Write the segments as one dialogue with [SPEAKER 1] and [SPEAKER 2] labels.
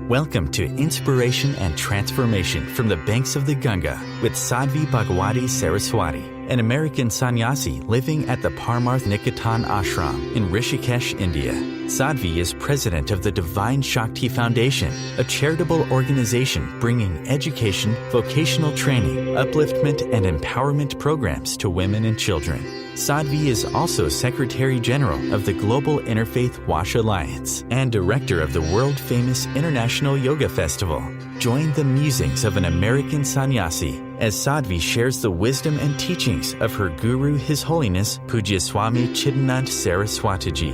[SPEAKER 1] Welcome to Inspiration and Transformation from the Banks of the Ganga with Sadhvi Bhagawati Saraswati, an American sannyasi living at the Parmarth Niketan ashram in Rishikesh, India. Sadhvi is president of the Divine Shakti Foundation, a charitable organization bringing education, vocational training, upliftment, and empowerment programs to women and children. Sadhvi is also Secretary General of the Global Interfaith Wash Alliance and Director of the world-famous International Yoga Festival. Join the musings of an American sannyasi as Sadhvi shares the wisdom and teachings of her guru, His Holiness Pujya Swami Chidanand Saraswati Ji.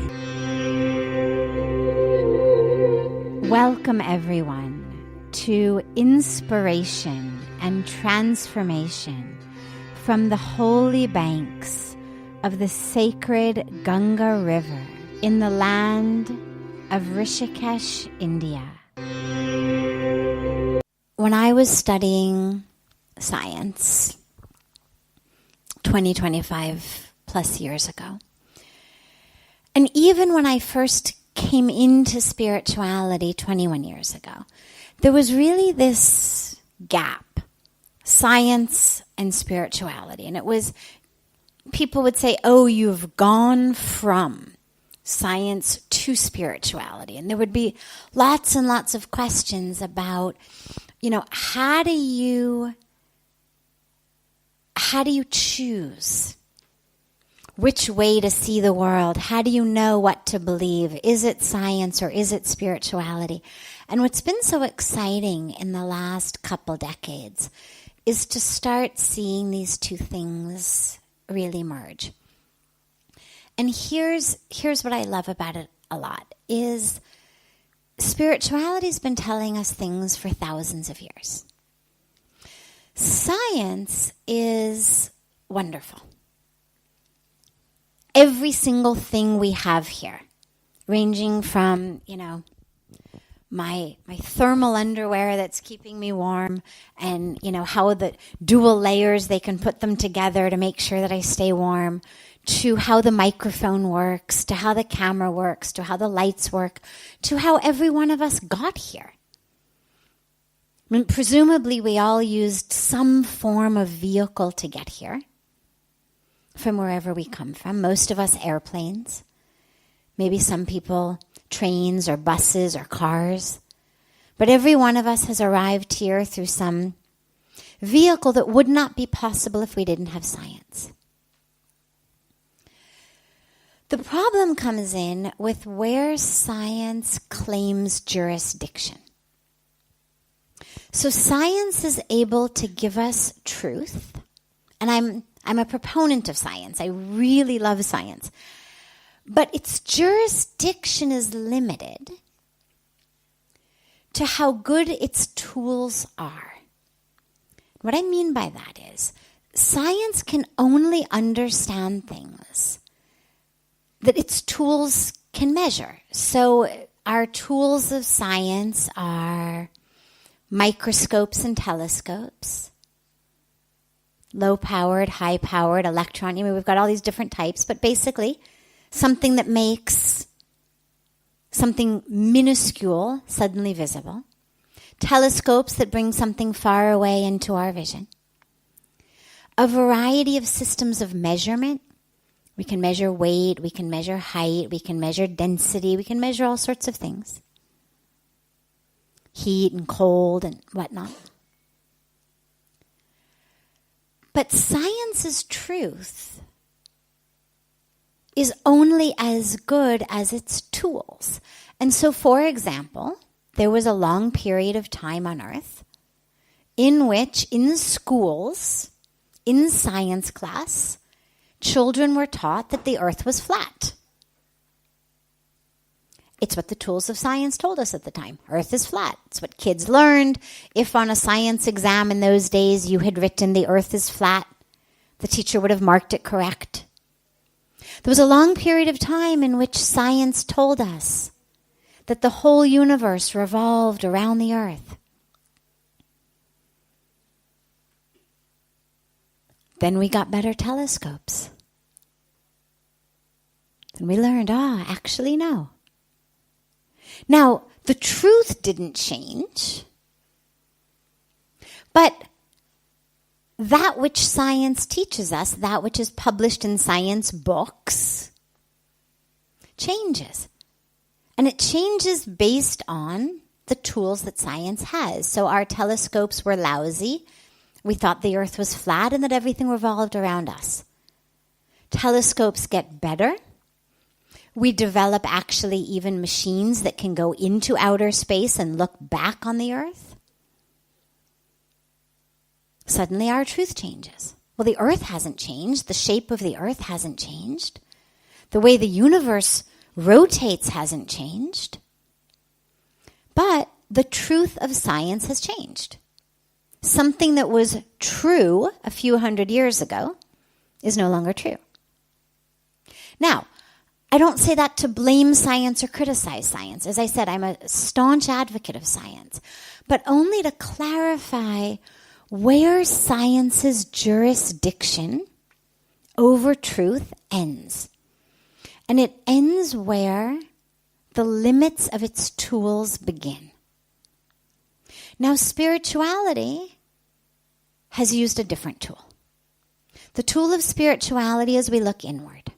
[SPEAKER 2] Welcome, everyone, to Inspiration and Transformation from the holy banks of the sacred Ganga River in the land of Rishikesh, India. When I was studying science 25 plus years ago, and even when I first came into spirituality 21 years ago, there was really this gap, science and spirituality. And it was, people would say, oh, you've gone from science to spirituality. And there would be lots and lots of questions about, how do you choose which way to see the world? How do you know what to believe? Is it science or is it spirituality? And what's been so exciting in the last couple decades is to start seeing these two things really merge. And here's what I love about it a lot, is spirituality's been telling us things for thousands of years. Science is wonderful. Every single thing we have here, ranging from, my thermal underwear that's keeping me warm, and, how the dual layers, they can put them together to make sure that I stay warm, to how the microphone works, to how the camera works, to how the lights work, to how every one of us got here. I mean, presumably we all used some form of vehicle to get here from wherever we come from. Most of us airplanes, maybe some people trains or buses or cars. But every one of us has arrived here through some vehicle that would not be possible if we didn't have science. The problem comes in with where science claims jurisdiction. So science is able to give us truth, and I'm a proponent of science. I really love science. But its jurisdiction is limited to how good its tools are. What I mean by that is, science can only understand things that its tools can measure. So our tools of science are microscopes and telescopes, low-powered, high-powered, electron. We've got all these different types, but basically something that makes something minuscule suddenly visible. Telescopes that bring something far away into our vision. A variety of systems of measurement. We can measure weight, we can measure height, we can measure density, we can measure all sorts of things. Heat and cold and whatnot. But science's truth is only as good as its tools. And so, for example, there was a long period of time on Earth in which, in schools, in science class, children were taught that the Earth was flat. It's what the tools of science told us at the time. Earth is flat. It's what kids learned. If on a science exam in those days you had written the Earth is flat, the teacher would have marked it correct. There was a long period of time in which science told us that the whole universe revolved around the Earth. Then we got better telescopes. And we learned, actually no. Now, the truth didn't change, but that which science teaches us, that which is published in science books, changes. And it changes based on the tools that science has. So our telescopes were lousy. We thought the earth was flat and that everything revolved around us. Telescopes get better. We develop actually even machines that can go into outer space and look back on the earth. Suddenly our truth changes. Well, the earth hasn't changed. The shape of the earth hasn't changed. The way the universe rotates hasn't changed. But the truth of science has changed. Something that was true a few hundred years ago is no longer true. Now, I don't say that to blame science or criticize science. As I said, I'm a staunch advocate of science, but only to clarify where science's jurisdiction over truth ends. And it ends where the limits of its tools begin. Now, spirituality has used a different tool. The tool of spirituality is we look inward.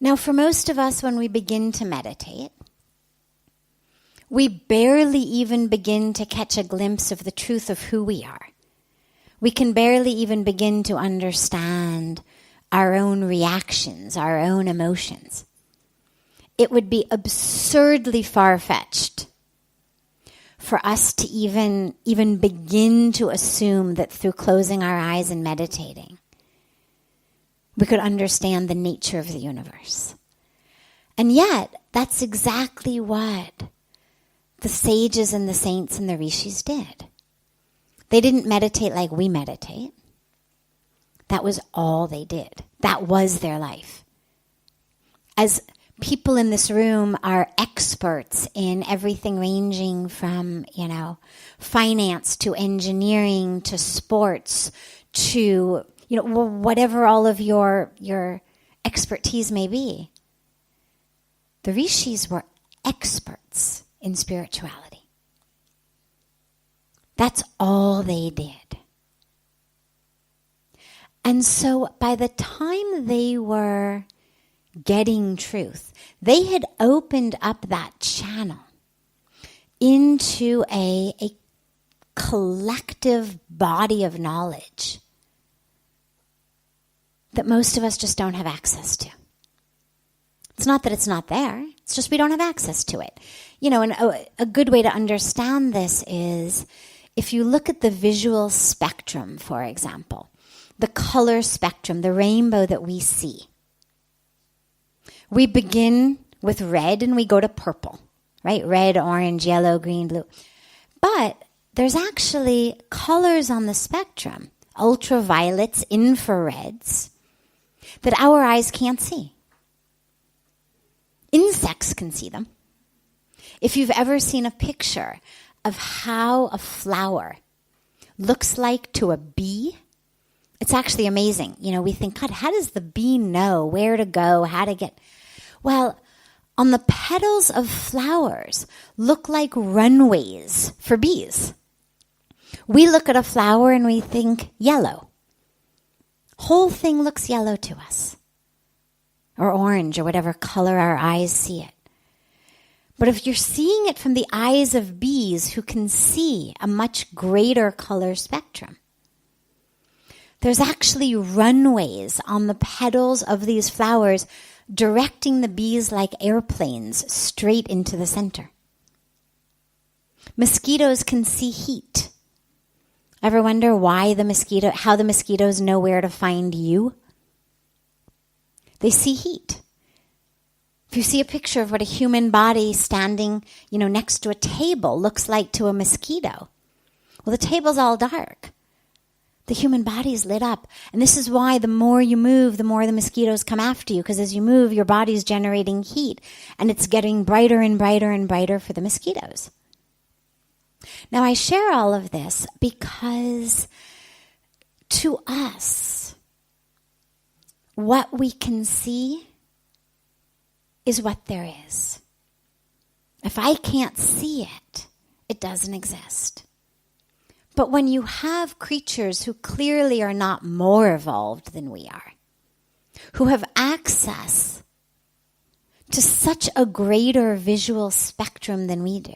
[SPEAKER 2] Now, for most of us, when we begin to meditate, we barely even begin to catch a glimpse of the truth of who we are. We can barely even begin to understand our own reactions, our own emotions. It would be absurdly far-fetched for us to even begin to assume that through closing our eyes and meditating, we could understand the nature of the universe. And yet, that's exactly what the sages and the saints and the rishis did. They didn't meditate like we meditate. That was all they did. That was their life. As people in this room are experts in everything ranging from, finance to engineering to sports to, whatever all of your expertise may be. The rishis were experts in spirituality. That's all they did. And so by the time they were getting truth, they had opened up that channel into a collective body of knowledge that most of us just don't have access to. It's not that it's not there. It's just we don't have access to it. And a good way to understand this is if you look at the visual spectrum, for example, the color spectrum, the rainbow that we see. We begin with red and we go to purple, right? Red, orange, yellow, green, blue. But there's actually colors on the spectrum, ultraviolets, infrareds, that our eyes can't see. Insects can see them. If you've ever seen a picture of how a flower looks like to a bee, it's actually amazing. We think, God, how does the bee know where to go, how to get... Well, on the petals of flowers look like runways for bees. We look at a flower and we think yellow. Whole thing looks yellow to us. Or orange, or whatever color our eyes see it. But if you're seeing it from the eyes of bees who can see a much greater color spectrum, there's actually runways on the petals of these flowers directing the bees like airplanes straight into the center. Mosquitoes can see heat. Ever wonder how the mosquitoes know where to find you? They see heat. If you see a picture of what a human body standing, next to a table looks like to a mosquito, well, the table's all dark. The human body is lit up. And this is why the more you move, the more the mosquitoes come after you. Because as you move, your body's generating heat. And it's getting brighter and brighter and brighter for the mosquitoes. Now, I share all of this because to us, what we can see is what there is. If I can't see it, it doesn't exist. But when you have creatures who clearly are not more evolved than we are, who have access to such a greater visual spectrum than we do,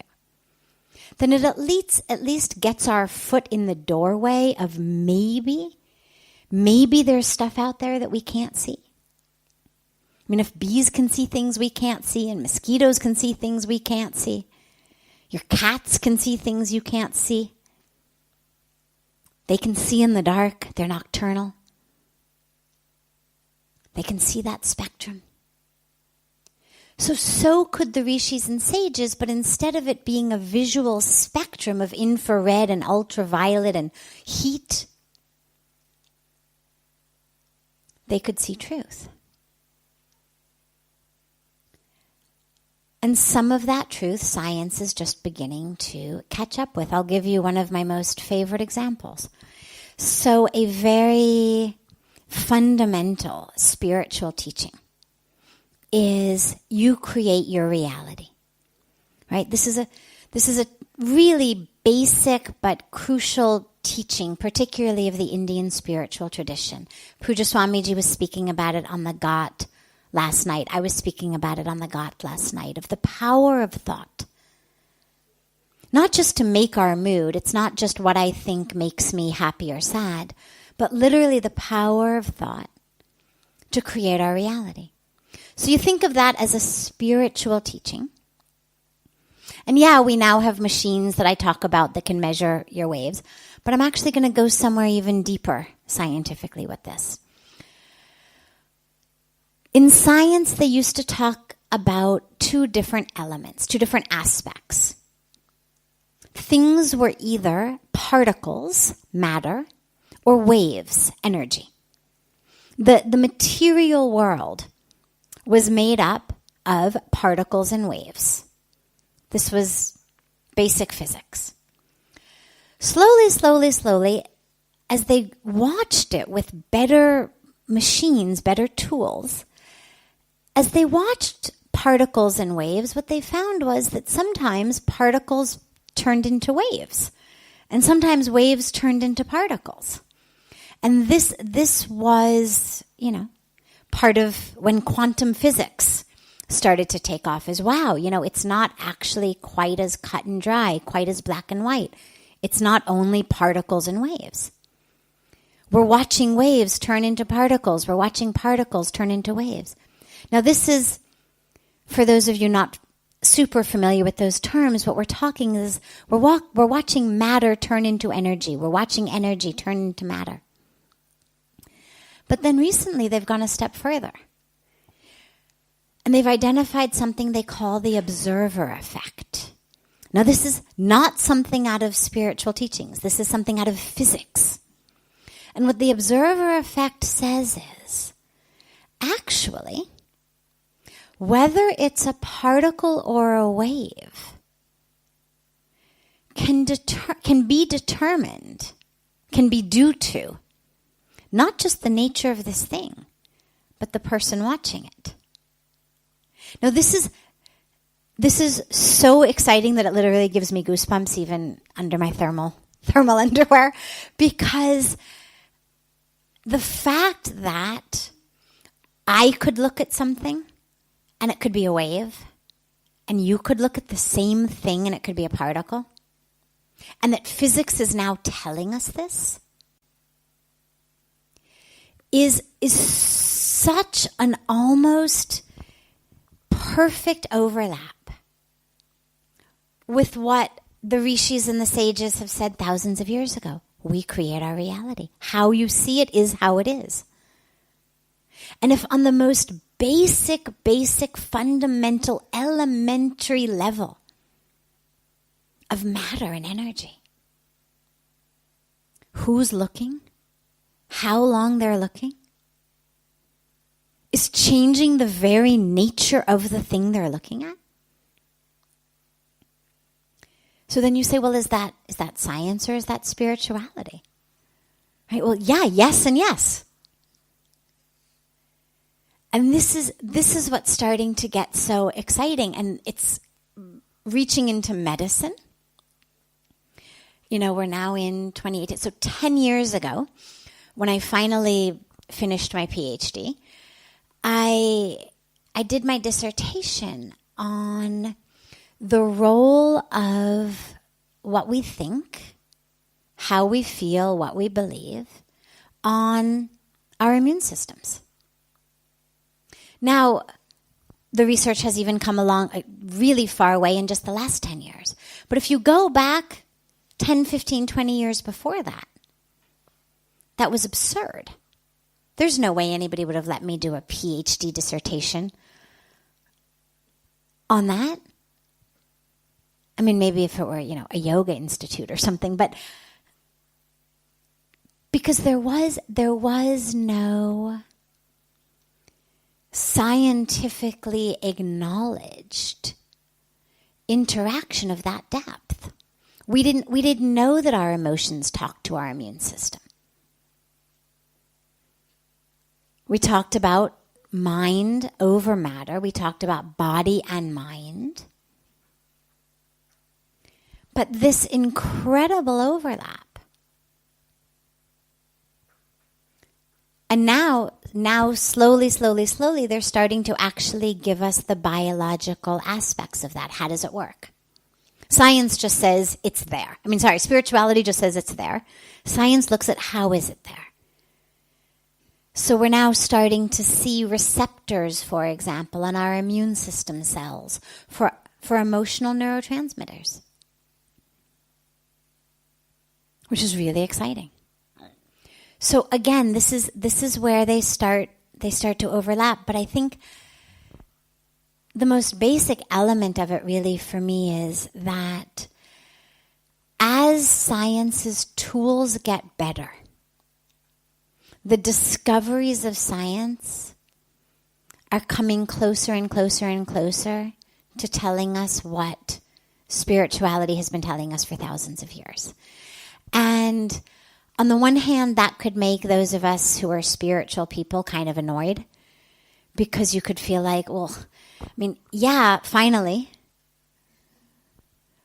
[SPEAKER 2] then it at least gets our foot in the doorway of maybe there's stuff out there that we can't see. I mean, if bees can see things we can't see, and mosquitoes can see things we can't see, your cats can see things you can't see. They can see in the dark. They're nocturnal. They can see that spectrum. So could the rishis and sages, but instead of it being a visual spectrum of infrared and ultraviolet and heat, they could see truth. And some of that truth, science is just beginning to catch up with. I'll give you one of my most favorite examples. So a very fundamental spiritual teaching is you create your reality. Right? This is a really basic but crucial teaching, particularly of the Indian spiritual tradition. Pujya Swamiji was speaking about it on the Ghat last night. I was speaking about it on the Ghat last night, of the power of thought. Not just to make our mood, it's not just what I think makes me happy or sad, but literally the power of thought to create our reality. So you think of that as a spiritual teaching. And yeah, we now have machines that I talk about that can measure your waves, but I'm actually going to go somewhere even deeper scientifically with this. In science, they used to talk about two different elements, two different aspects. Things were either particles, matter, or waves, energy. The material world was made up of particles and waves. This was basic physics. Slowly, as they watched it with better machines, better tools, as they watched particles and waves, what they found was that sometimes particles turned into waves, and sometimes waves turned into particles. And this was, part of when quantum physics started to take off as, wow, it's not actually quite as cut and dry, quite as black and white. It's not only particles and waves. We're watching waves turn into particles. We're watching particles turn into waves. Now this is, for those of you not super familiar with those terms, what we're talking is we're watching matter turn into energy. We're watching energy turn into matter. But then recently they've gone a step further. And they've identified something they call the observer effect. Now this is not something out of spiritual teachings. This is something out of physics. And what the observer effect says is, actually, whether it's a particle or a wave can be determined, can be due to not just the nature of this thing, but the person watching it. Now this is so exciting that it literally gives me goosebumps even under my thermal underwear, because the fact that I could look at something and it could be a wave, and you could look at the same thing and it could be a particle, and that physics is now telling us this, is such an almost perfect overlap with what the rishis and the sages have said thousands of years ago. We create our reality. How you see it is how it is. And if on the most basic, fundamental, elementary level of matter and energy, who's looking, how long they're looking, is changing the very nature of the thing they're looking at. So then you say, well, is that science or is that spirituality? Right? Well, yeah, yes and yes. And this is what's starting to get so exciting, and it's reaching into medicine. We're now in 2018. So 10 years ago, when I finally finished my PhD, I did my dissertation on the role of what we think, how we feel, what we believe on our immune systems. Now, the research has even come along a really far way in just the last 10 years. But if you go back 10, 15, 20 years before that, that was absurd. There's no way anybody would have let me do a PhD dissertation on that. I mean, maybe if it were, a yoga institute or something, but because there was no scientifically acknowledged interaction of that depth. We didn't know that our emotions talk to our immune system. We talked about mind over matter. We talked about body and mind. But this incredible overlap. And now slowly, they're starting to actually give us the biological aspects of that. How does it work? Science just says it's there. Spirituality just says it's there. Science looks at how is it there. So we're now starting to see receptors, for example, on our immune system cells for emotional neurotransmitters, which is really exciting. So again, this is where they start to overlap. But I think the most basic element of it really for me is that as science's tools get better, the discoveries of science are coming closer and closer and closer to telling us what spirituality has been telling us for thousands of years. And on the one hand, that could make those of us who are spiritual people kind of annoyed, because you could feel like, finally.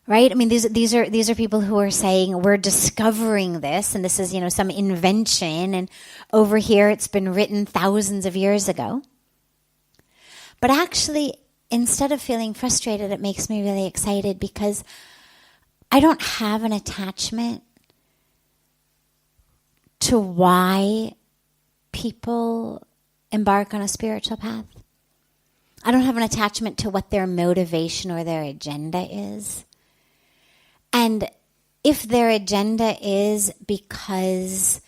[SPEAKER 2] Right? These are people who are saying we're discovering this, and this is, some invention, and over here it's been written thousands of years ago. But actually, instead of feeling frustrated, it makes me really excited, because I don't have an attachment to why people embark on a spiritual path. I don't have an attachment to what their motivation or their agenda is. And if their agenda is because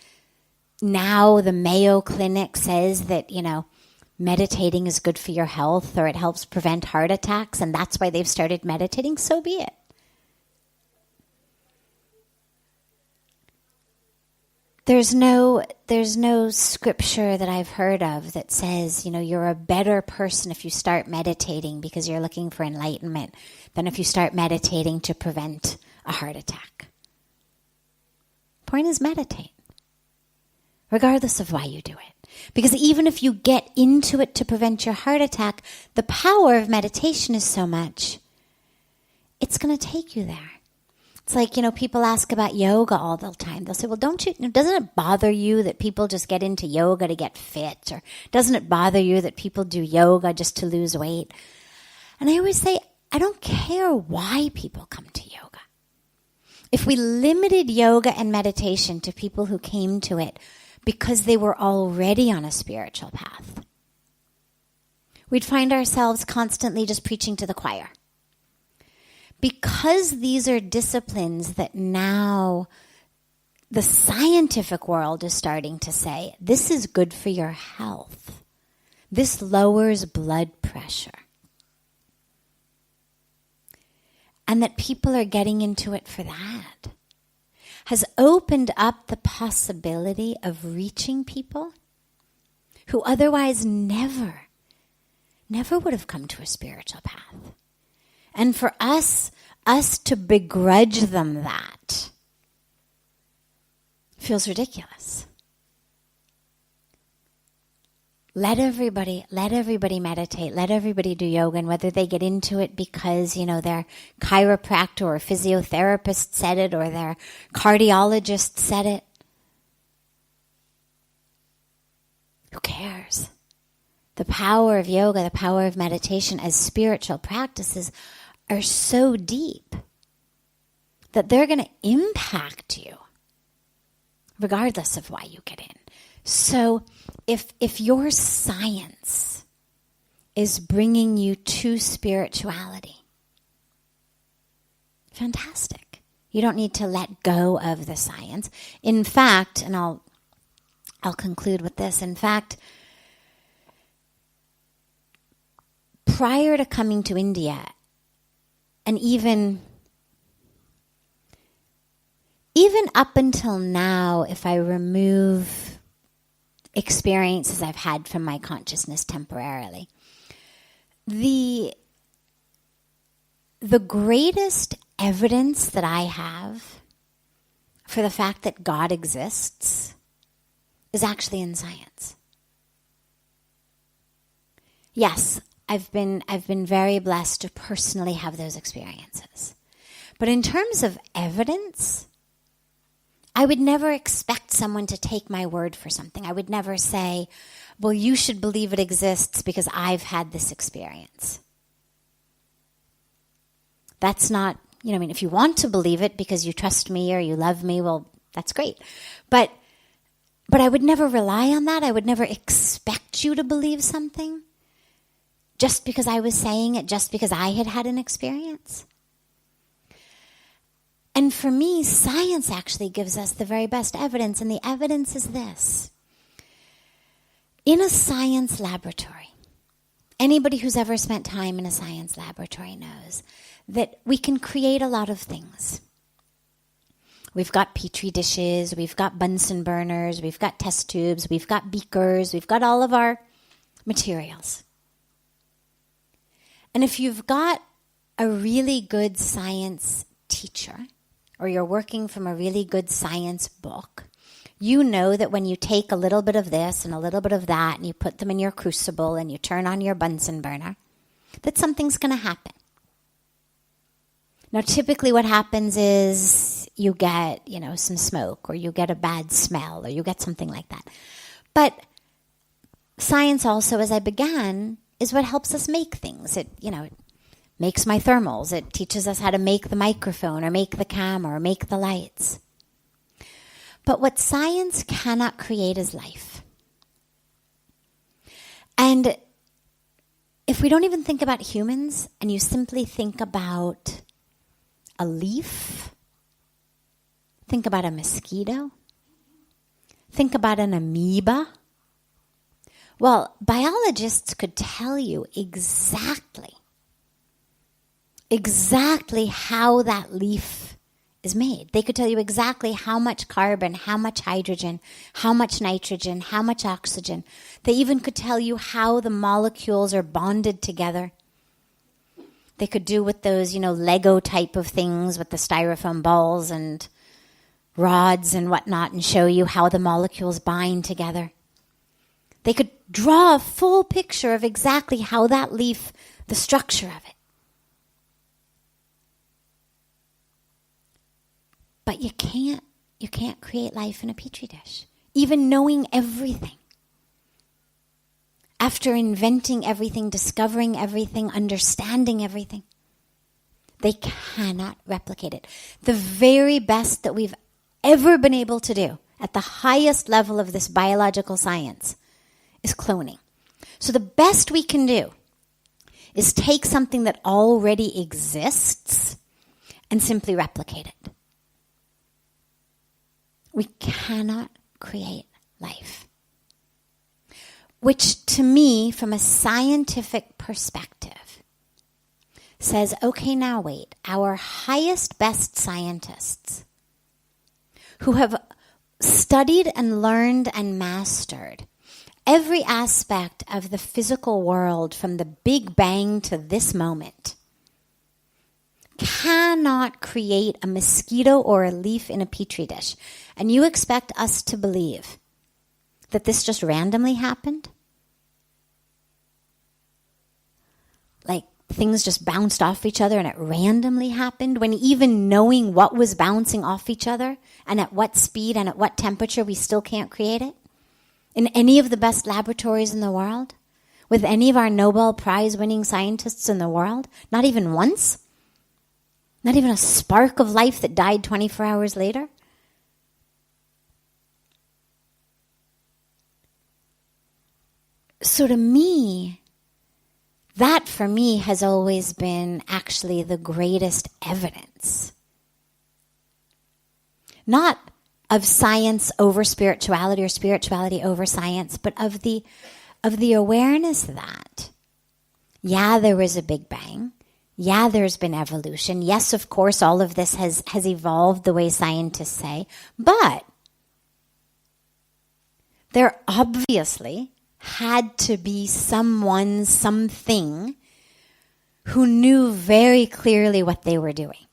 [SPEAKER 2] now the Mayo Clinic says that, meditating is good for your health, or it helps prevent heart attacks, and that's why they've started meditating, so be it. There's no scripture that I've heard of that says, you're a better person if you start meditating because you're looking for enlightenment than if you start meditating to prevent a heart attack. Point is, meditate, regardless of why you do it. Because even if you get into it to prevent your heart attack, the power of meditation is so much, it's going to take you there. It's like, people ask about yoga all the time. They'll say, well, doesn't it bother you that people just get into yoga to get fit? Or doesn't it bother you that people do yoga just to lose weight? And I always say, I don't care why people come to yoga. If we limited yoga and meditation to people who came to it because they were already on a spiritual path, we'd find ourselves constantly just preaching to the choir. Because these are disciplines that now the scientific world is starting to say, this is good for your health. This lowers blood pressure. And that people are getting into it for that has opened up the possibility of reaching people who otherwise never would have come to a spiritual path. And for us to begrudge them that feels ridiculous. let everybody meditate, let everybody do yoga, and whether they get into it because, their chiropractor or physiotherapist said it or their cardiologist said it, who cares? The power of yoga, the power of meditation as spiritual practices are so deep that they're going to impact you regardless of why you get in. So if your science is bringing you to spirituality, fantastic. You don't need to let go of the science. In fact, and I'll conclude with this. In fact, prior to coming to India, and even up until now, if I remove experiences I've had from my consciousness temporarily, the greatest evidence that I have for the fact that God exists is actually in science. Yes, I've been very blessed to personally have those experiences. But in terms of evidence, I would never expect someone to take my word for something. I would never say, well, you should believe it exists because I've had this experience. That's not, if you want to believe it because you trust me or you love me, well, that's great. But I would never rely on that. I would never expect you to believe something just because I was saying it, just because I had an experience. And for me, science actually gives us the very best evidence, and the evidence is this. In a science laboratory, anybody who's ever spent time in a science laboratory knows that we can create a lot of things. We've got petri dishes, we've got Bunsen burners, we've got test tubes, we've got beakers, we've got all of our materials. And if you've got a really good science teacher, or you're working from a really good science book, you know that when you take a little bit of this and a little bit of that and you put them in your crucible and you turn on your Bunsen burner, that something's going to happen. Now, typically what happens is you get, some smoke, or you get a bad smell, or you get something like that. But science also, as I began, is what helps us make things. It makes my thermals. It teaches us how to make the microphone, or make the camera, or make the lights. But what science cannot create is life. And if we don't even think about humans, and you simply think about a leaf, think about a mosquito, think about an amoeba. Well, biologists could tell you exactly how that leaf is made. They could tell you exactly how much carbon, how much hydrogen, how much nitrogen, how much oxygen. They even could tell you how the molecules are bonded together. They could do with those, Lego type of things with the styrofoam balls and rods and whatnot, and show you how the molecules bind together. They could draw a full picture of exactly how that leaf, the structure of it. But you can't create life in a petri dish, even knowing everything. After inventing everything, discovering everything, understanding everything, they cannot replicate it. The very best that we've ever been able to do at the highest level of this biological science is cloning. So the best we can do is take something that already exists and simply replicate it. We cannot create life. Which to me, from a scientific perspective, says, okay, now wait, our highest, best scientists who have studied and learned and mastered every aspect of the physical world from the Big Bang to this moment cannot create a mosquito or a leaf in a petri dish. And you expect us to believe that this just randomly happened? things just bounced off each other and it randomly happened, when even knowing what was bouncing off each other and at what speed and at what temperature, we still can't create it? In any of the best laboratories in the world? With any of our Nobel Prize winning scientists in the world? Not even once? Not even a spark of life that died 24 hours later? So to me, that for me has always been actually the greatest evidence. Not of science over spirituality or spirituality over science, but of the awareness that, yeah, there was a Big Bang. Yeah, there's been evolution. Yes, of course, all of this has evolved the way scientists say. But there obviously had to be someone, something, who knew very clearly what they were doing.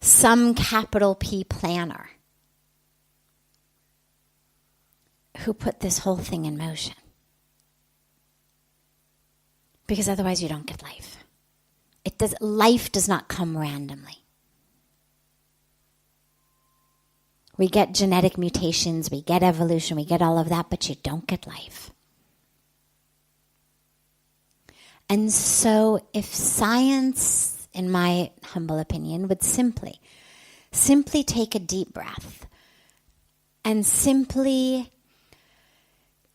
[SPEAKER 2] Some capital P planner who put this whole thing in motion. Because otherwise you don't get life. Life does not come randomly. We get genetic mutations, we get evolution, we get all of that, but you don't get life. And so if science, in my humble opinion, would simply take a deep breath and simply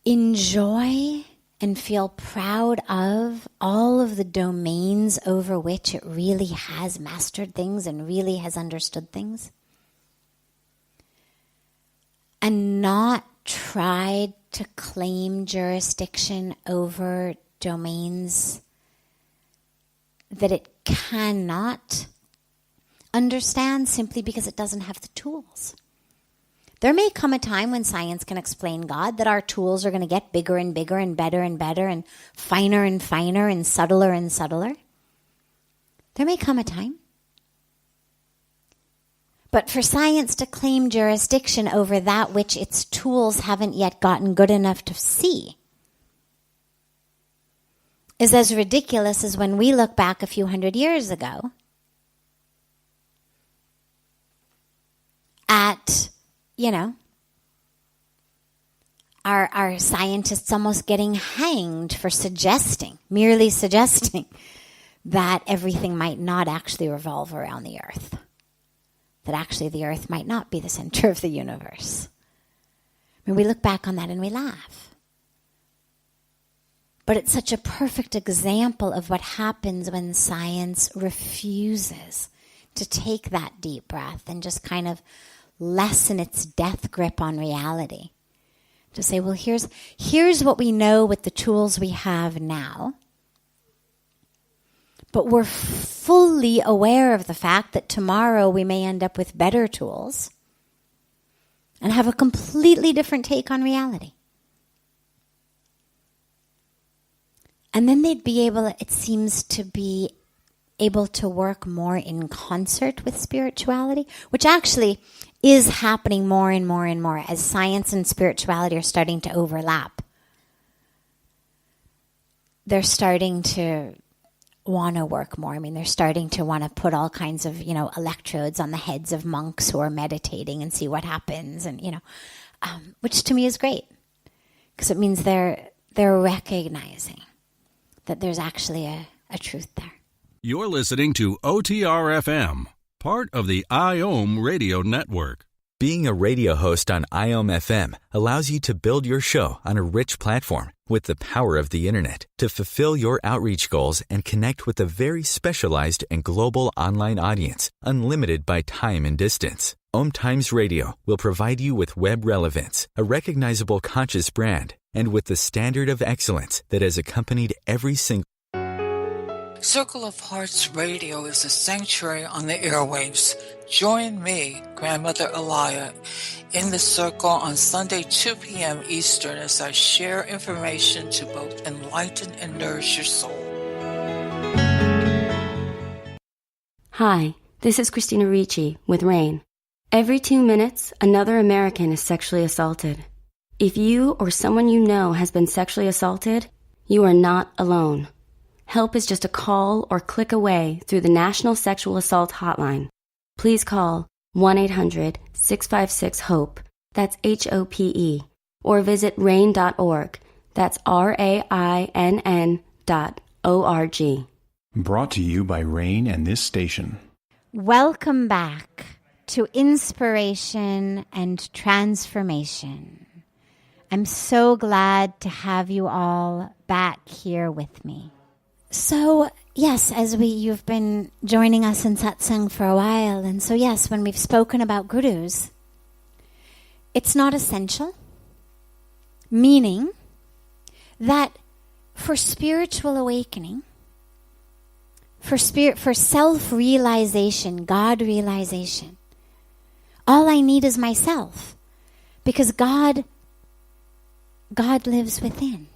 [SPEAKER 2] enjoy and feel proud of all of the domains over which it really has mastered things and really has understood things, and not try to claim jurisdiction over domains that it cannot understand simply because it doesn't have the tools. There may come a time when science can explain God, that our tools are going to get bigger and bigger and better and finer and subtler and subtler. There may come a time. But for science to claim jurisdiction over that which its tools haven't yet gotten good enough to see is as ridiculous as when we look back a few hundred years ago at, our scientists almost getting hanged for merely suggesting that everything might not actually revolve around the earth. That actually the earth might not be the center of the universe. I mean, we look back on that and we laugh. But it's such a perfect example of what happens when science refuses to take that deep breath and just kind of lessen its death grip on reality. To say, well, here's what we know with the tools we have now. But we're fully aware of the fact that tomorrow we may end up with better tools and have a completely different take on reality. And then they'd be able, it seems to be able to work more in concert with spirituality, which actually is happening more and more and more as science and spirituality are starting to overlap. They're starting to want to work more. I mean, they're starting to want to put all kinds of, electrodes on the heads of monks who are meditating and see what happens, and, which to me is great, because it means they're recognizing that there's actually a truth there.
[SPEAKER 3] You're listening to OTR-FM, part of the IOM radio network.
[SPEAKER 1] Being a radio host on IOM FM allows you to build your show on a rich platform with the power of the internet to fulfill your outreach goals and connect with a very specialized and global online audience, unlimited by time and distance. OMTimes Radio will provide you with web relevance, a recognizable conscious brand, and with the standard of excellence that has accompanied every single
[SPEAKER 4] Circle of Hearts Radio is a sanctuary on the airwaves. Join me, Grandmother Elia, in the circle on Sunday 2 p.m. Eastern as I share information to both enlighten and nourish your soul.
[SPEAKER 5] Hi, this is Christina Ricci with RAIN. Every 2 minutes, another American is sexually assaulted. If you or someone you know has been sexually assaulted, You are not alone. Help is just a call or click away through the National Sexual Assault Hotline. Please call 1-800-656-HOPE, that's HOPE, or visit RAIN.org, that's RAINN.org.
[SPEAKER 6] Brought to you by RAIN and this station.
[SPEAKER 2] Welcome back to Inspiration and Transformation. I'm so glad to have you all back here with me. So, yes, you've been joining us in Satsang for a while, and so yes, when we've spoken about gurus, it's not essential, meaning that for spiritual awakening, for self-realization, God realization, all I need is myself, because God lives within.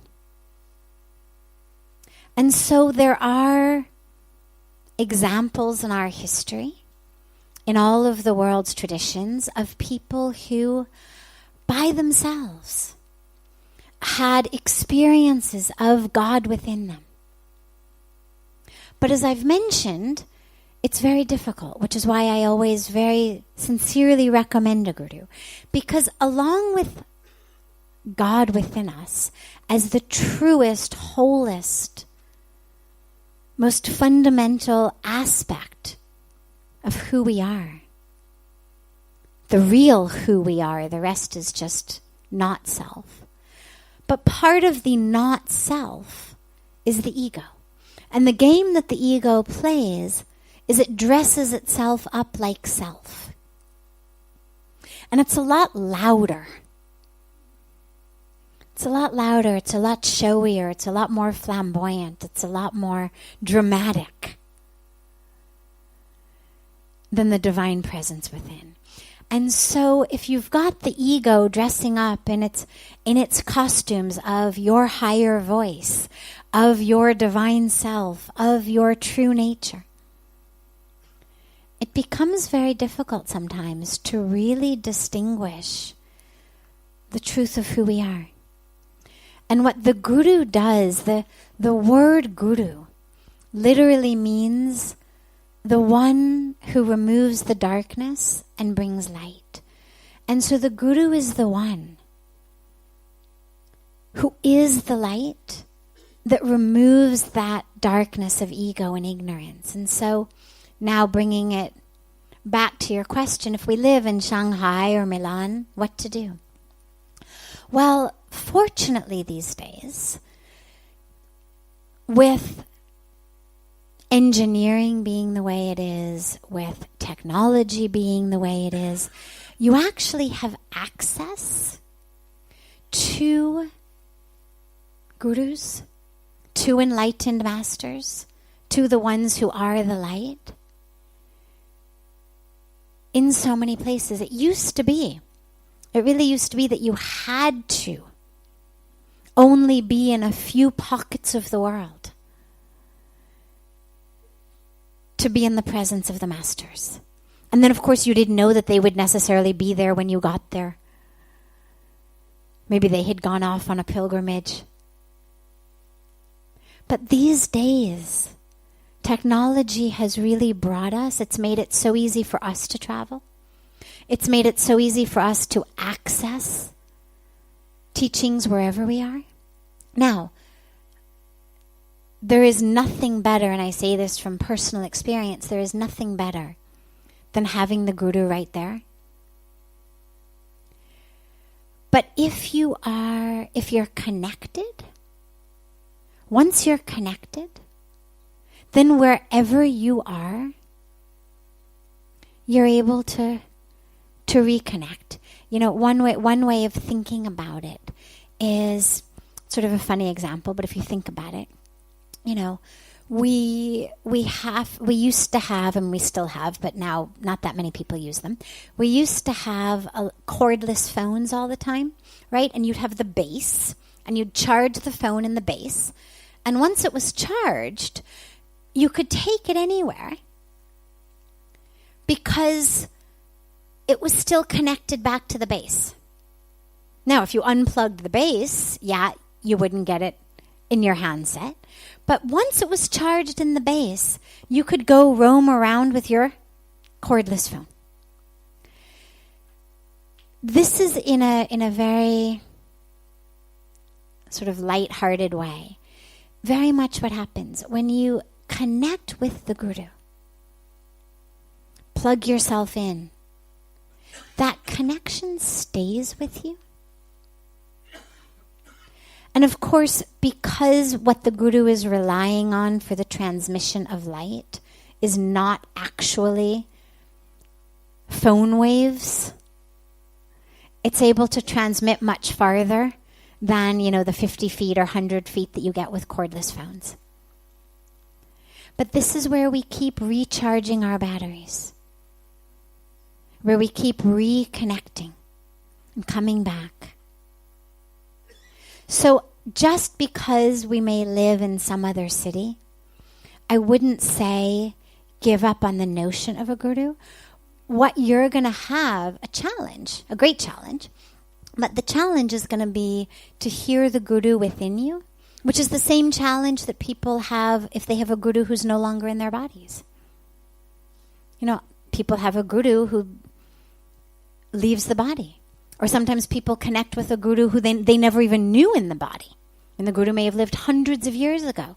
[SPEAKER 2] And so there are examples in our history, in all of the world's traditions, of people who, by themselves, had experiences of God within them. But as I've mentioned, it's very difficult, which is why I always very sincerely recommend a guru. Because along with God within us, as the truest, wholest, most fundamental aspect of who we are, the real who we are, the rest is just not self. But part of the not self is the ego. And the game that the ego plays is it dresses itself up like self. And it's a lot louder. It's a lot louder, it's a lot showier, it's a lot more flamboyant, it's a lot more dramatic than the divine presence within. And so if you've got the ego dressing up in its costumes of your higher voice, of your divine self, of your true nature, it becomes very difficult sometimes to really distinguish the truth of who we are. And what the guru does, the word guru literally means the one who removes the darkness and brings light. And so the guru is the one who is the light that removes that darkness of ego and ignorance. And so now bringing it back to your question, if we live in Shanghai or Milan, what to do? Well, fortunately these days, with engineering being the way it is, with technology being the way it is, you actually have access to gurus, to enlightened masters, to the ones who are the light, in so many places. It really used to be that you had to only be in a few pockets of the world to be in the presence of the masters. And then, of course, you didn't know that they would necessarily be there when you got there. Maybe they had gone off on a pilgrimage. But these days, technology has really brought us, it's made it so easy for us to travel. It's made it so easy for us to access teachings wherever we are. Now, there is nothing better, and I say this from personal experience, there is nothing better than having the guru right there. But if you're connected, once you're connected, then wherever you are, you're able to reconnect. You know, one way of thinking about it is sort of a funny example, but if you think about it, you know, we used to have, and we still have, but now not that many people use them. We used to have cordless phones all the time, right? And you'd have the base, and you'd charge the phone in the base. And once it was charged, you could take it anywhere because it was still connected back to the base. Now, if you unplugged the base, yeah, you wouldn't get it in your handset. But once it was charged in the base, you could go roam around with your cordless phone. This is in a very sort of light-hearted way. Very much what happens when you connect with the Guru. Plug yourself in. That connection stays with you. And of course, because what the Guru is relying on for the transmission of light is not actually phone waves, it's able to transmit much farther than, the 50 feet or 100 feet that you get with cordless phones. But this is where we keep recharging our batteries, where we keep reconnecting and coming back. So just because we may live in some other city, I wouldn't say give up on the notion of a Guru. What you're going to have, a challenge, a great challenge, but the challenge is going to be to hear the Guru within you, which is the same challenge that people have if they have a Guru who's no longer in their bodies. People have a Guru who leaves the body. Or sometimes people connect with a Guru who they never even knew in the body. And the Guru may have lived hundreds of years ago.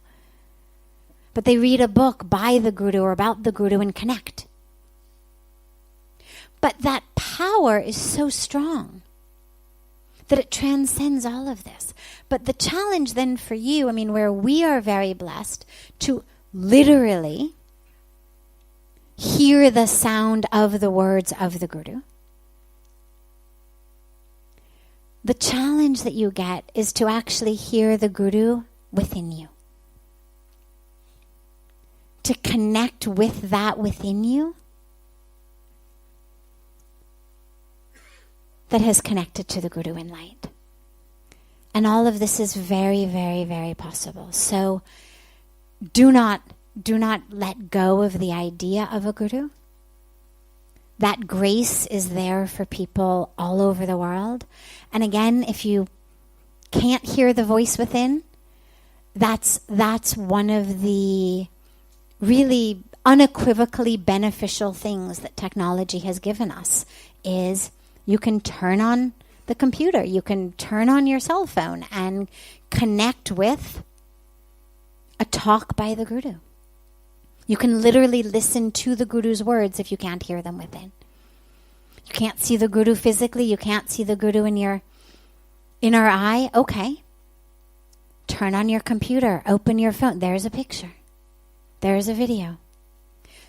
[SPEAKER 2] But they read a book by the Guru or about the Guru and connect. But that power is so strong that it transcends all of this. But the challenge then for you, where we are very blessed to literally hear the sound of the words of the Guru. The challenge that you get is to actually hear the Guru within you. To connect with that within you that has connected to the Guru in light. And all of this is very, very, very possible. So do not let go of the idea of a Guru. That grace is there for people all over the world. And again, if you can't hear the voice within, that's one of the really unequivocally beneficial things that technology has given us, is you can turn on the computer, you can turn on your cell phone and connect with a talk by the Guru. You can literally listen to the Guru's words if you can't hear them within. You can't see the Guru physically. You can't see the Guru in your inner eye. Okay. Turn on your computer. Open your phone. There's a picture. There's a video.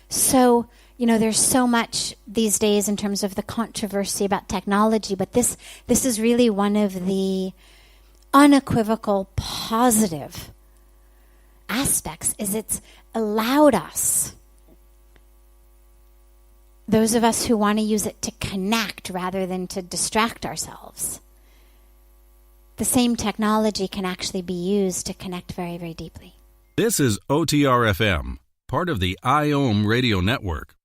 [SPEAKER 2] So, there's so much these days in terms of the controversy about technology, but this is really one of the unequivocal positive aspects, is it's allowed us, those of us who want to use it to connect rather than to distract ourselves, the same technology can actually be used to connect very, very deeply.
[SPEAKER 3] This is OTR-FM, part of the IOM radio network.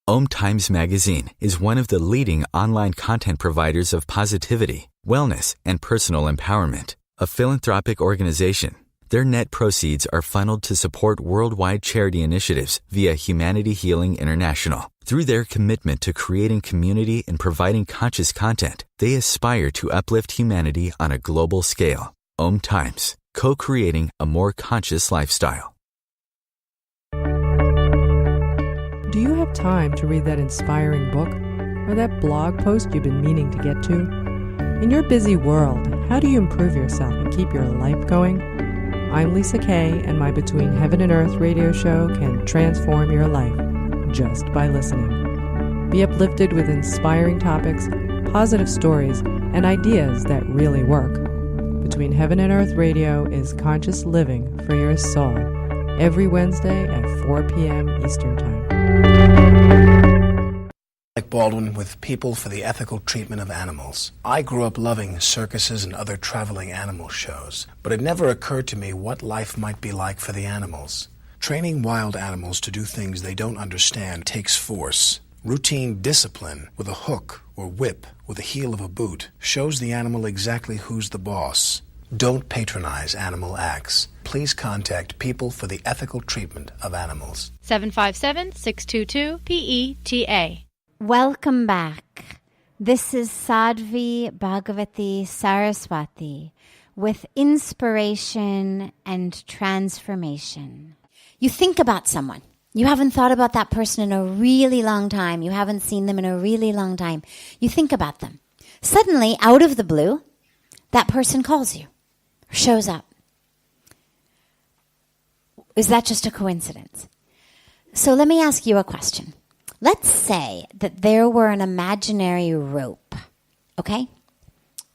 [SPEAKER 1] OMTimes Magazine is one of the leading online content providers of positivity, wellness, and personal empowerment. A philanthropic organization, their net proceeds are funneled to support worldwide charity initiatives via Humanity Healing International. Through their commitment to creating community and providing conscious content, they aspire to uplift humanity on a global scale. OMTimes, co-creating a more conscious lifestyle.
[SPEAKER 7] Do you have time to read that inspiring book or that blog post you've been meaning to get to? In your busy world, how do you improve yourself and keep your life going? I'm Lisa Kay, and my Between Heaven and Earth radio show can transform your life just by listening. Be uplifted with inspiring topics, positive stories, and ideas that really work. Between Heaven and Earth radio is conscious living for your soul, every Wednesday at 4 p.m. Eastern Time.
[SPEAKER 8] Like Baldwin with People for the Ethical Treatment of Animals. I grew up loving circuses and other traveling animal shows, but it never occurred to me what life might be like for the animals. Training wild animals to do things they don't understand takes force. Routine discipline with a hook or whip with the heel of a boot shows the animal exactly who's the boss. Don't patronize animal acts. Please contact People for the Ethical Treatment of Animals.
[SPEAKER 9] 757-622-PETA.
[SPEAKER 2] Welcome back. This is Sadhvi Bhagawati Saraswati with inspiration and transformation. You think about someone. You haven't thought about that person in a really long time. You haven't seen them in a really long time. You think about them. Suddenly, out of the blue, that person calls you, shows up. Is that just a coincidence? So let me ask you a question. Let's say that there were an imaginary rope, okay?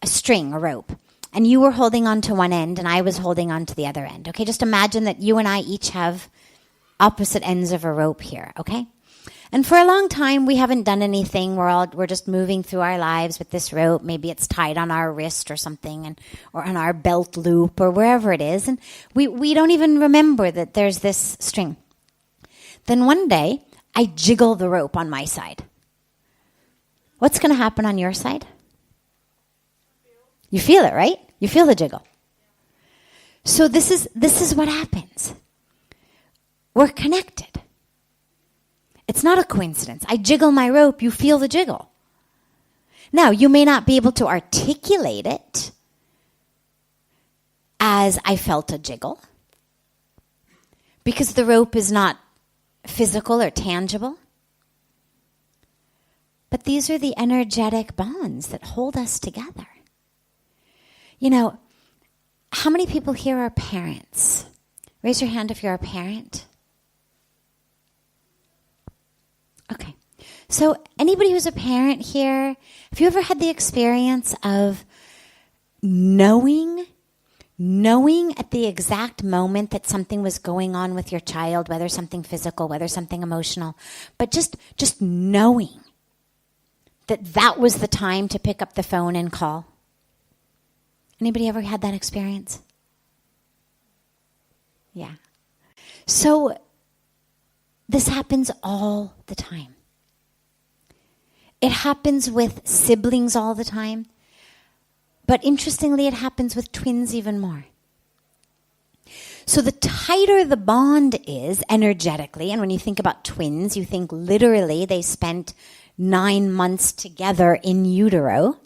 [SPEAKER 2] A string, a rope. And you were holding on to one end and I was holding on to the other end, okay? Just imagine that you and I each have opposite ends of a rope here, okay? And for a long time, we haven't done anything. We're just moving through our lives with this rope. Maybe it's tied on our wrist or something, or on our belt loop or wherever it is. And we don't even remember that there's this string. Then one day, I jiggle the rope on my side. What's going to happen on your side? You feel it, right? You feel the jiggle. So this is what happens. We're connected. It's not a coincidence. I jiggle my rope, you feel the jiggle. Now, you may not be able to articulate it as I felt a jiggle, because the rope is not physical or tangible. But these are the energetic bonds that hold us together. You know, how many people here are parents? Raise your hand if you're a parent. Okay. So anybody who's a parent here, have you ever had the experience of knowing at the exact moment that something was going on with your child, whether something physical, whether something emotional, but just knowing that was the time to pick up the phone and call? Anybody ever had that experience? Yeah. So this happens all the time. It happens with siblings all the time. But interestingly, it happens with twins even more. So the tighter the bond is energetically, and when you think about twins, you think literally they spent 9 months together in utero.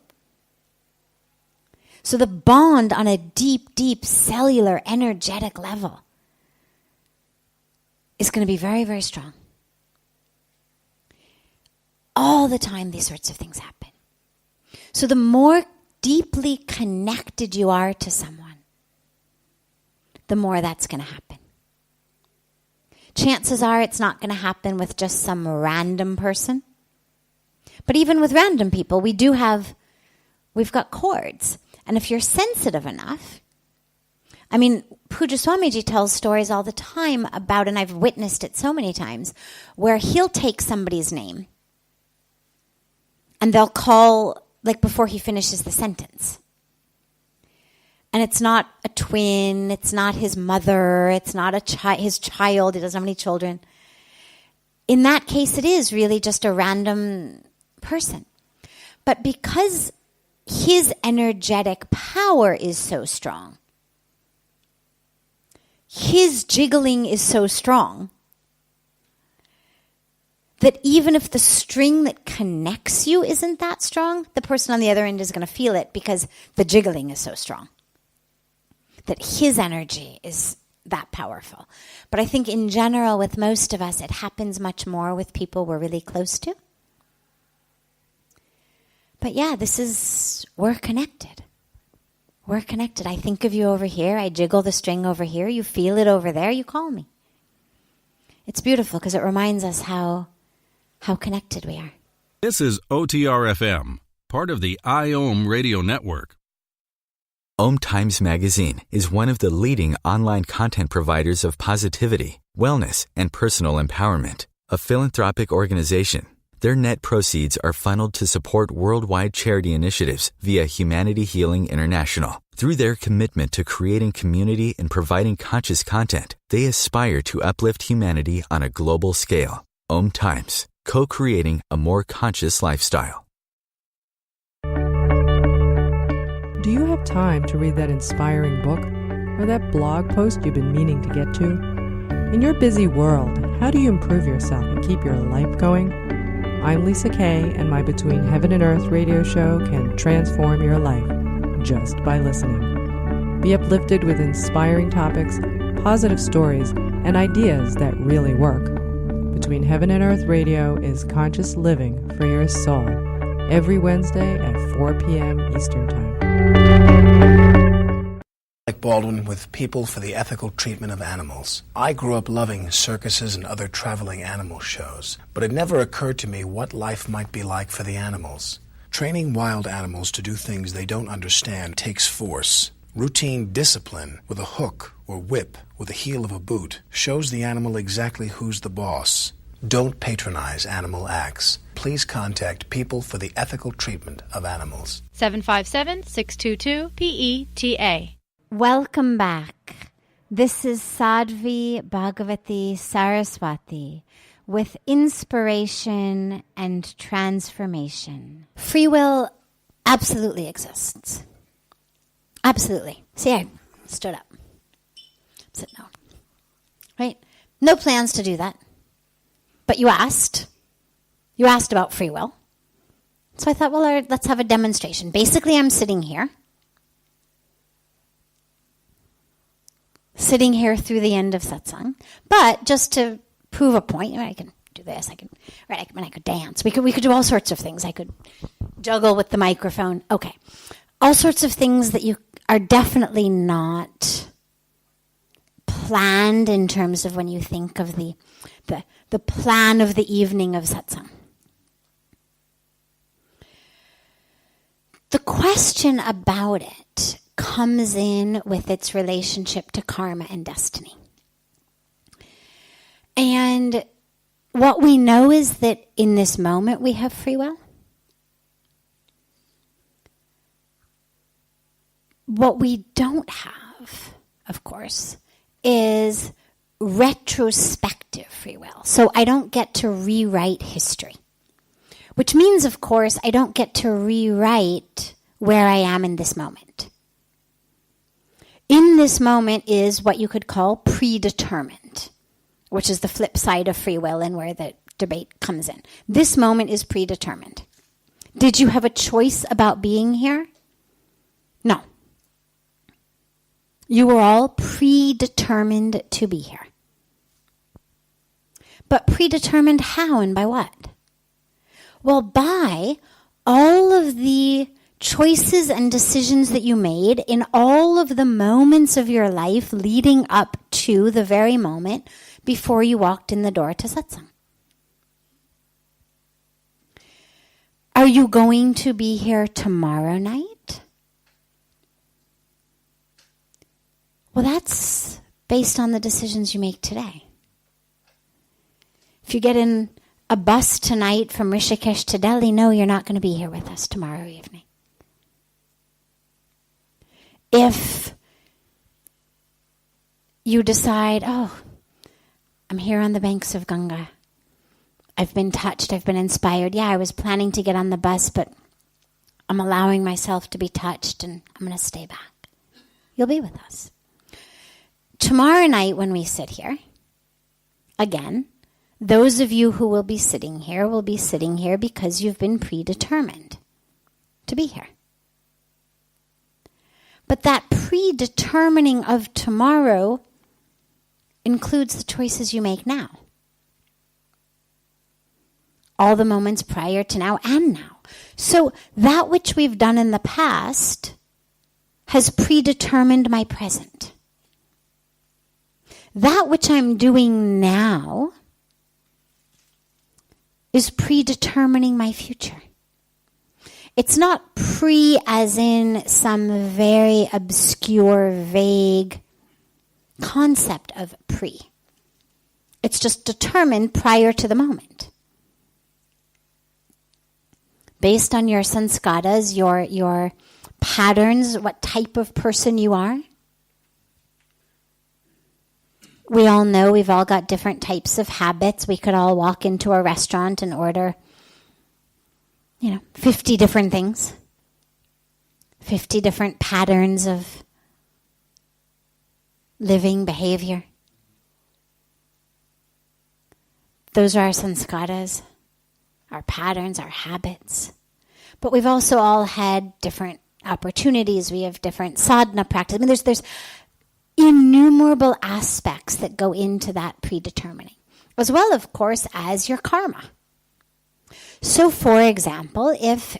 [SPEAKER 2] So the bond on a deep, deep cellular energetic level is going to be very, very strong. All the time these sorts of things happen. So the more deeply connected you are to someone, the more that's going to happen. Chances are it's not going to happen with just some random person. But even with random people, we've got cords. And if you're sensitive enough, I mean, Pujya Swamiji tells stories all the time about, and I've witnessed it so many times, where he'll take somebody's name and they'll call, like before he finishes the sentence. And it's not a twin, it's not his mother, it's not his child, he doesn't have any children. In that case, it is really just a random person. But because his energetic power is so strong, his jiggling is so strong, that even if the string that connects you isn't that strong, the person on the other end is going to feel it because the jiggling is so strong. That his energy is that powerful. But I think in general, with most of us, it happens much more with people we're really close to. But yeah, we're connected. We're connected. I think of you over here. I jiggle the string over here. You feel it over there. You call me. It's beautiful because it reminds us how connected we are.
[SPEAKER 3] This is OTR-FM, part of the IOM radio network.
[SPEAKER 1] OMTimes Magazine is one of the leading online content providers of positivity, wellness, and personal empowerment. A philanthropic organization, their net proceeds are funneled to support worldwide charity initiatives via Humanity Healing International. Through their commitment to creating community and providing conscious content, they aspire to uplift humanity on a global scale. OMTimes, co-creating a more conscious lifestyle.
[SPEAKER 7] Do you have time to read that inspiring book or that blog post you've been meaning to get to? In your busy world, how do you improve yourself and keep your life going? I'm Lisa Kay, and my Between Heaven and Earth radio show can transform your life just by listening. Be uplifted with inspiring topics, positive stories, and ideas that really work. Between Heaven and Earth Radio is conscious living for your soul, every Wednesday at 4 p.m. Eastern Time.
[SPEAKER 8] Like Baldwin with People for the Ethical Treatment of Animals. I grew up loving circuses and other traveling animal shows, but it never occurred to me what life might be like for the animals. Training wild animals to do things they don't understand takes force. Routine discipline with a hook or whip with the heel of a boot shows the animal exactly who's the boss. Don't patronize animal acts. Please contact People for the Ethical Treatment of Animals.
[SPEAKER 9] 757-622-PETA.
[SPEAKER 2] Welcome back. This is Sadhvi Bhagawati Saraswati with inspiration and transformation. Free will absolutely exists. Absolutely. See, I stood up. Said no. Right? No plans to do that. But you asked. You asked about free will. So I thought, well, let's have a demonstration. Basically, I'm sitting here. Sitting here through the end of Satsang. But just to prove a point, I can do this, I could dance. We could do all sorts of things. I could juggle with the microphone. Okay. All sorts of things that you are definitely not planned in terms of when you think of the plan of the evening of Satsang. The question about it comes in with its relationship to karma and destiny. And what we know is that in this moment we have free will. What we don't have, of course, is retrospective free will. So I don't get to rewrite history. Which means, of course, I don't get to rewrite where I am in this moment. In this moment is what you could call predetermined, which is the flip side of free will and where the debate comes in. This moment is predetermined. Did you have a choice about being here? No. You were all predetermined to be here. But predetermined how and by what? Well, by all of the choices and decisions that you made in all of the moments of your life leading up to the very moment before you walked in the door to Satsang. Are you going to be here tomorrow night? Well, that's based on the decisions you make today. If you get in a bus tonight from Rishikesh to Delhi, no, you're not going to be here with us tomorrow evening. If you decide, oh, I'm here on the banks of Ganga. I've been touched, I've been inspired. Yeah, I was planning to get on the bus, but I'm allowing myself to be touched and I'm going to stay back. You'll be with us. Tomorrow night when we sit here, again, those of you who will be sitting here because you've been predetermined to be here. But that predetermining of tomorrow includes the choices you make now. All the moments prior to now and now. So that which we've done in the past has predetermined my present. That which I'm doing now is predetermining my future. It's not pre as in some very obscure, vague concept of pre. It's just determined prior to the moment. Based on your sanskaras, your patterns, what type of person you are. We all know we've all got different types of habits. We could all walk into a restaurant and order 50 different things. 50 different patterns of living behavior. Those are our sanskaras, our patterns, our habits. But we've also all had different opportunities. We have different sadhana practice. I mean, there's innumerable aspects that go into that predetermining, as well, of course, as your karma. So, for example, if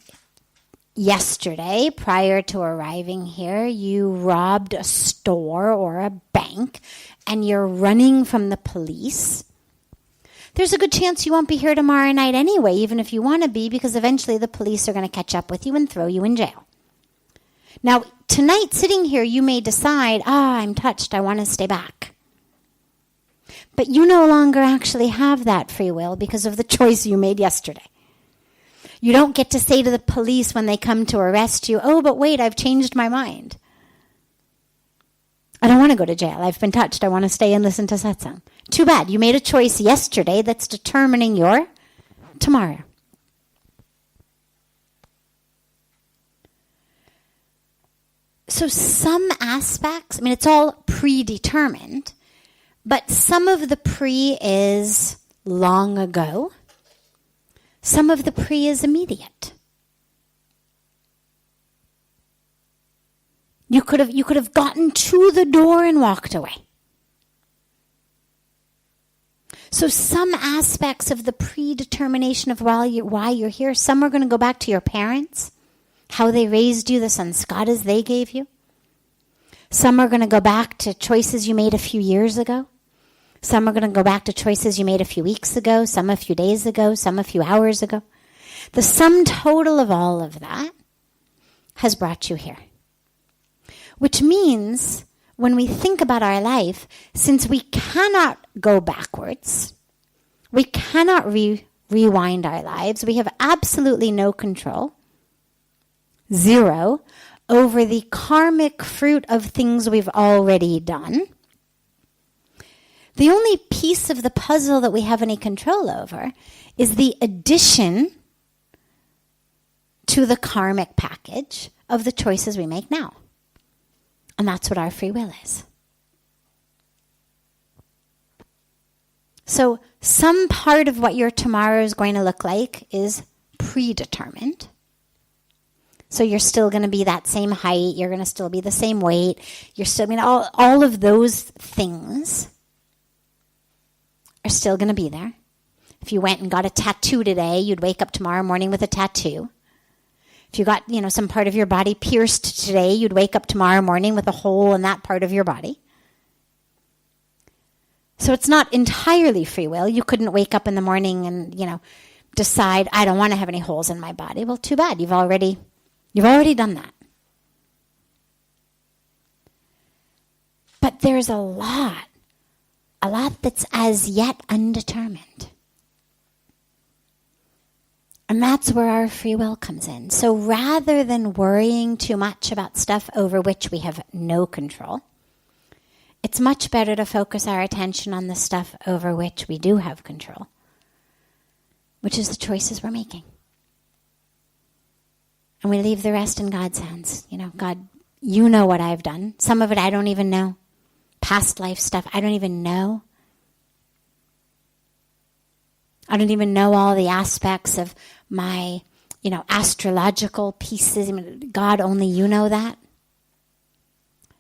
[SPEAKER 2] yesterday, prior to arriving here, you robbed a store or a bank and you're running from the police, there's a good chance you won't be here tomorrow night anyway, even if you want to be, because eventually the police are going to catch up with you and throw you in jail. Now, tonight, sitting here, you may decide, I'm touched, I want to stay back. But you no longer actually have that free will because of the choice you made yesterday. You don't get to say to the police when they come to arrest you, but wait, I've changed my mind. I don't want to go to jail. I've been touched. I want to stay and listen to satsang. Too bad. You made a choice yesterday that's determining your tomorrow. So some aspects, it's all predetermined, but some of the pre is long ago. Some of the pre is immediate. You could have gotten to the door and walked away. So some aspects of the predetermination of why you're here, some are going to go back to your parents, how they raised you, the sanskaras they gave you. Some are going to go back to choices you made a few years ago. Some are going to go back to choices you made a few weeks ago, some a few days ago, some a few hours ago. The sum total of all of that has brought you here. Which means when we think about our life, since we cannot go backwards, we cannot rewind our lives, we have absolutely no control, zero, over the karmic fruit of things we've already done. The only piece of the puzzle that we have any control over is the addition to the karmic package of the choices we make now. And that's what our free will is. So some part of what your tomorrow is going to look like is predetermined. So you're still going to be that same height. You're going to still be the same weight. You're still, all of those things are still going to be there. If you went and got a tattoo today, you'd wake up tomorrow morning with a tattoo. If you got, some part of your body pierced today, you'd wake up tomorrow morning with a hole in that part of your body. So it's not entirely free will. You couldn't wake up in the morning and, decide, I don't want to have any holes in my body. Well, too bad. You've already done that. But there's a lot that's as yet undetermined. And that's where our free will comes in. So rather than worrying too much about stuff over which we have no control, it's much better to focus our attention on the stuff over which we do have control, which is the choices we're making. And we leave the rest in God's hands. God, you know what I've done. Some of it I don't even know. Past life stuff I don't even know. I don't even know all the aspects of my, astrological pieces. God, only you know that.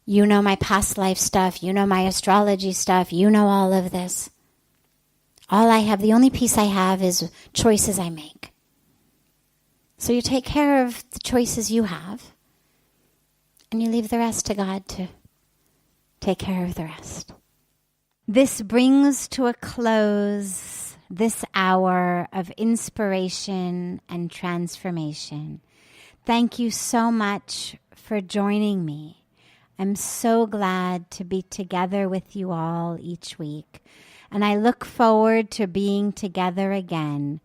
[SPEAKER 2] You know my past life stuff. You know my astrology stuff. You know all of this. The only piece I have is choices I make. So you take care of the choices you have, and you leave the rest to God to take care of the rest. This brings to a close this hour of inspiration and transformation. Thank you so much for joining me. I'm so glad to be together with you all each week. And I look forward to being together again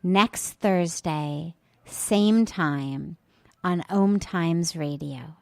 [SPEAKER 2] next Thursday, same time, on OMTimes Radio.